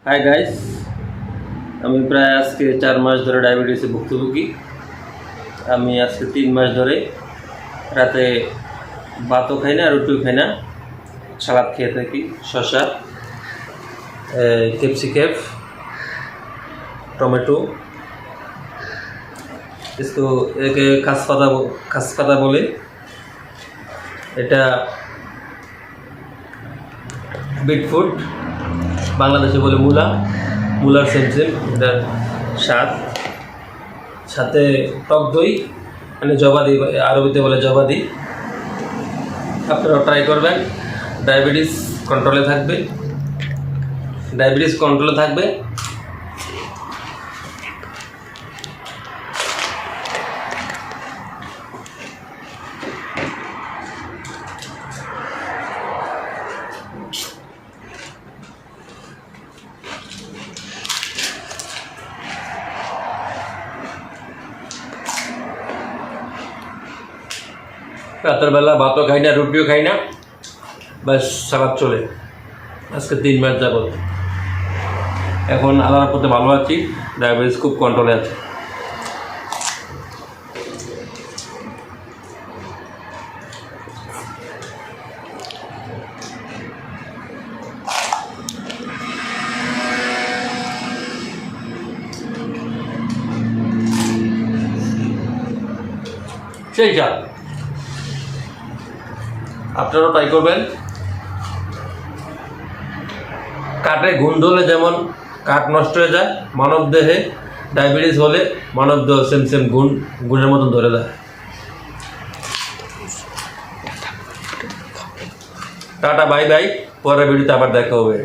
Hi guys, আমি প্রায় আজকে 4 মাস ধরে ডায়াবেটিসে ভুক্তভোগী। আমি আজকে 3 মাস ধরে রাতে ভাতও খাই না, রুটিও খাই না, সালাদ খেয়ে থাকি। শসা, ক্যাপসিকাম, টমেটো, इसको एक খাসপাতা বলে। এটা বিটফুট, বাংলাদেশে বলে মূলার সেম এটার স্বাদ। সাথে টক দই, মানে জবাদি, আরবিতে বলে জবাদি। আপনারা ট্রাই করবেন, ডায়াবেটিস কন্ট্রোলে থাকবে। রাতের বেলা ভাতও খাই না, রুটিও খাই না, বাস সালাদ চলে। আজকে 3 মাস যাবত। এখন আল্লাহর পথে ভালো আছি, ডায়াবেটিস খুব কন্ট্রোলে আছে। সেই স্বাদ আপনারাও ট্রাই করবেন। কাঠে ঘুণ ধরলে যেমন কাঠ নষ্ট হয়ে যায়, মানব দেহে ডায়াবেটিস হলে মানব দেহ সেম গুণের মতন ধরে দেয়। টাটা, বাই বাই, পরের ভিডিওতে আবার দেখা হবে।